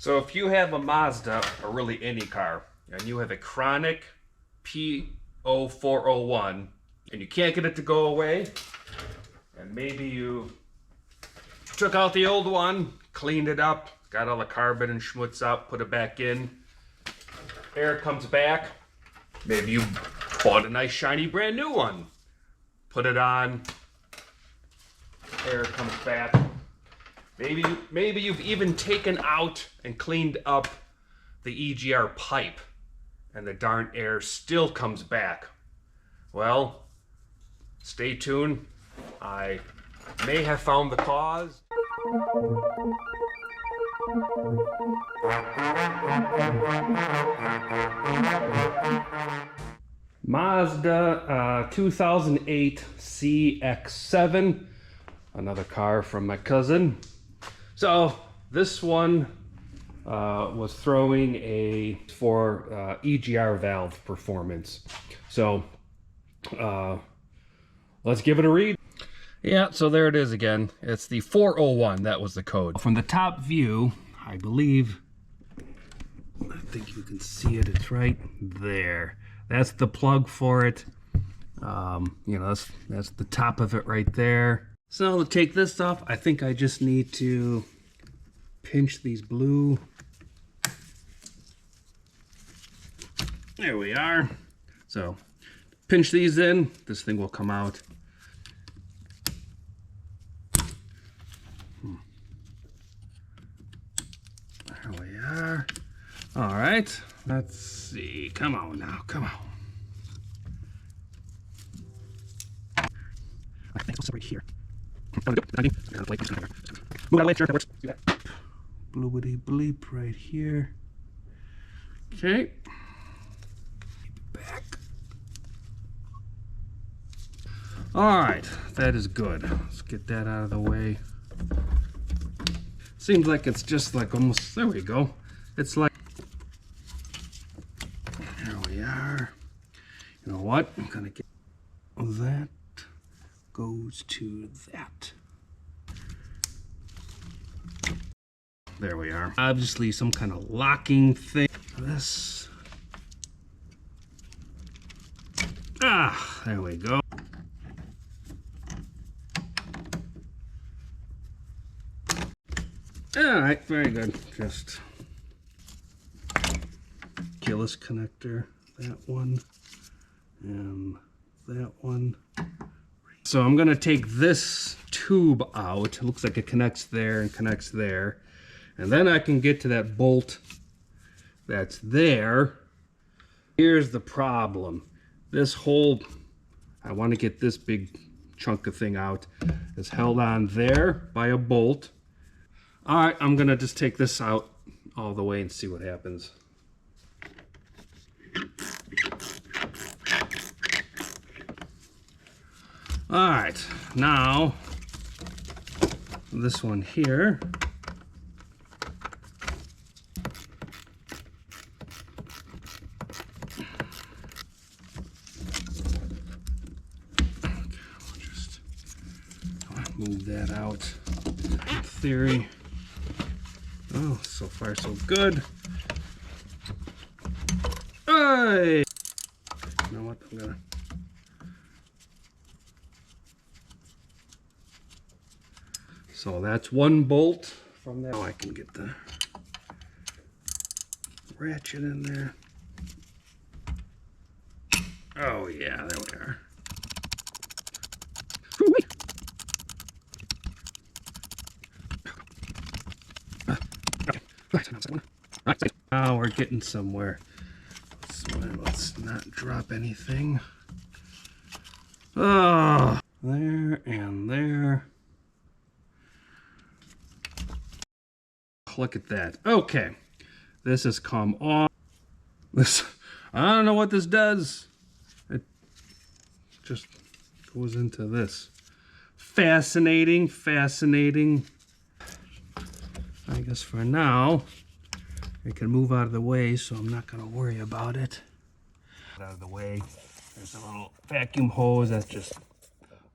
So if you have a Mazda, or really any car, and you have a chronic P0401, and you can't get it to go away, and maybe you took out the old one, cleaned it up, got all the carbon and schmutz out, put it back in, air comes back, maybe you bought a nice shiny brand new one, put it on, air comes back. Maybe you've even taken out and cleaned up the EGR pipe and the darn air still comes back. Well, stay tuned. I may have found the cause. Mazda 2008 CX7, another car from my cousin. So this one was throwing for EGR valve performance. So let's give it a read. Yeah, so there it is again. It's the 401, that was the code. From the top view, I think you can see it, it's right there. That's the plug for it. You know, that's the top of it right there. So to take this off, I think I just need to pinch these blue. There we are. So pinch these in, this thing will come out. There we are. All right, let's see. Come on now, come on. I think it's right here. Move out of the way, sure, that works. Do that. Bloopity bleep right here. Okay. Back. All right, that is good. Let's get that out of the way. Seems like it's just like almost, there we go. It's like, there we are. You know what? I'm gonna get that. Goes to that. There we are. Obviously some kind of locking thing. This. Ah, there we go. All right, very good. Just keyless connector, that one, and that one. So I'm gonna take this tube out. It looks like it connects there and connects there. And then I can get to that bolt that's there. Here's the problem. This whole, I wanna get this big chunk of thing out. It's held on there by a bolt. All right, I'm gonna just take this out all the way and see what happens. All right, now this one here. Okay, we'll just move that out. In theory. Oh, so far so good. Hey! You know what? I'm gonna. So that's one bolt from there. Now I can get the ratchet in there. Oh yeah, there we are. Okay. Now we're getting somewhere. Let's not drop anything. Oh, there and there. Look at that. Okay, this has come off. This, I don't know what this does. It just goes into this. Fascinating, fascinating. I guess for now, I can move out of the way, so I'm not going to worry about it. Out of the way. There's a little vacuum hose that just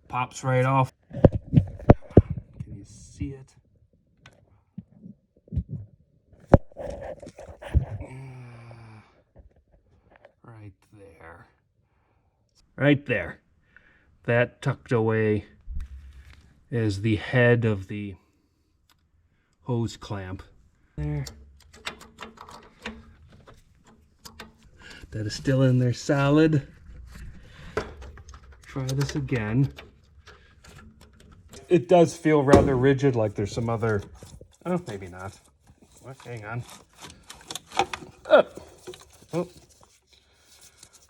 pops right off. Can you see it? right there. That tucked away is the head of the hose clamp. There. That is still in there solid. Try this again. It does feel rather rigid, like there's some other... Oh, maybe not. What? Hang on. Oh.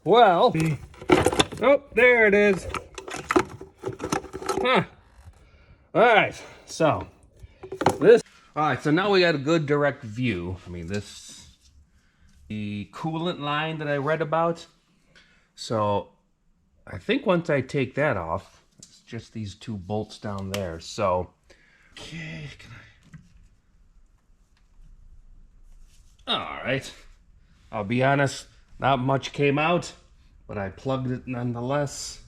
Well... Oh, there it is. Huh. Alright, so... Alright, so now we got a good direct view. I mean, this... The coolant line that I read about. So... I think once I take that off, it's just these two bolts down there. So, okay, all right. I'll be honest, not much came out, but I plugged it nonetheless.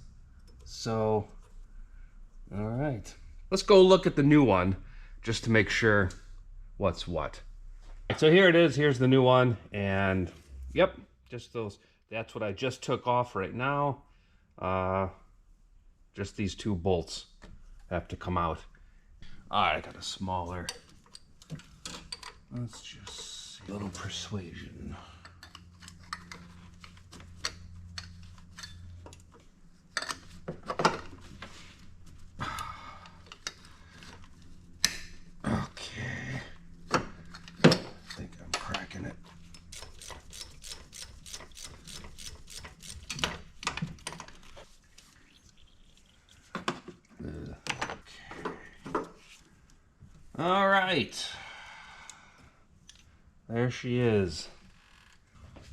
So, all right. Let's go look at the new one just to make sure what's what. So here it is. Here's the new one. And yep, just those. That's what I just took off right now. Just these two bolts have to come out. Alright, I got a smaller. Let's just see. A little persuasion. Okay. I think I'm cracking it. All right, there she is.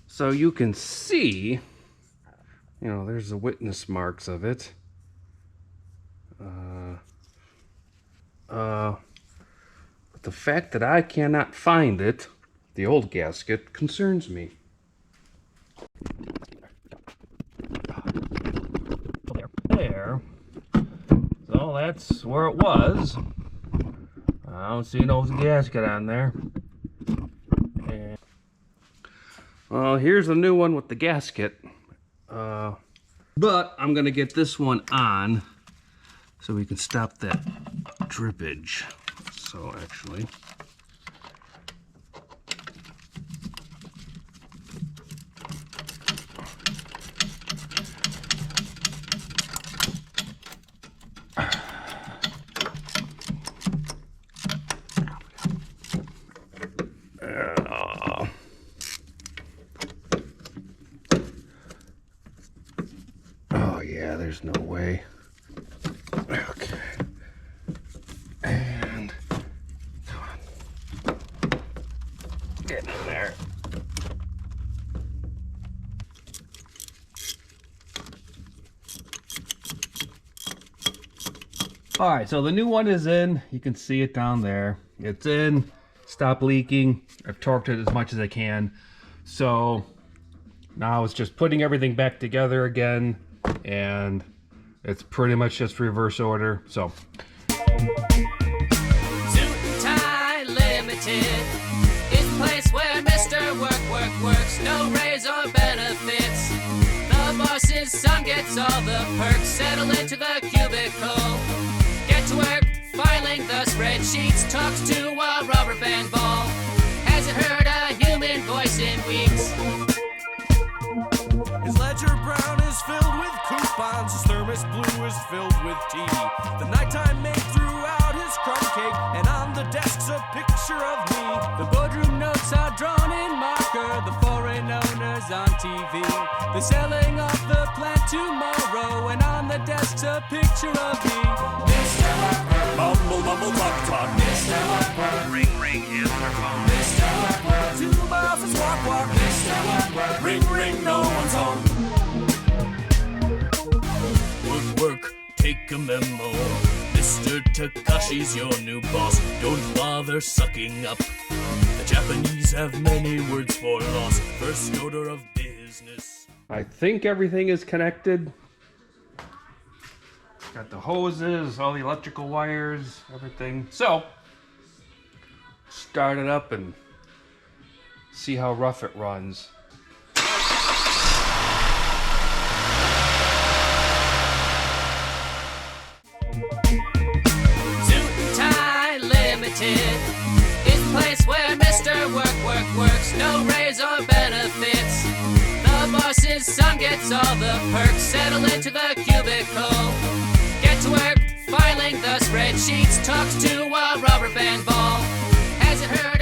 So you can see, you know, there's the witness marks of it. But the fact that I cannot find it, the old gasket, concerns me. There. So that's where it was. I don't see no gasket on there. And, well, here's the new one with the gasket. But I'm going to get this one on so we can stop that drippage. So actually... yeah, there's no way. Okay. And come on. Get in there. All right, so the new one is in. You can see it down there. It's in. Stop leaking. I've torqued it as much as I can. So now it's just putting everything back together again. And it's pretty much just reverse order. So Suit and Tie Limited is the place where Mr. Work works. No raise or benefits. The boss's son gets all the perks. Settle into the cubicle. Get to work filing the spreadsheets. Talks to a rubber band ball. Hasn't heard a human voice in weeks. His ledger brown is filled with coupons. His thermos blue is filled with tea. The nighttime maid threw out his crumb cake, and on the desk's a picture of me. The boardroom notes are drawn in marker. The foreign owners on TV. They're selling off the plant tomorrow, and on the desk's a picture of me. Mr. Workwork. Mumble, mumble, talk, talk. Mr. Workwork. Ring, ring, answer phone. Mr. Workwork. To my office, walk, walk. Mr. Workwork. Ring, ring, no one's home. Work, work, take a memo. Mr. Takashi's your new boss. Don't bother sucking up. The Japanese have many words for loss. First order of business. I think everything is connected. Got the hoses, all the electrical wires, everything. So, start it up and see how rough it runs. Mr. Works, no raise or benefits. The boss's son gets all the perks, settle into the cubicle. Get to work, filing the spreadsheets, talks to a rubber band ball. Hasn't heard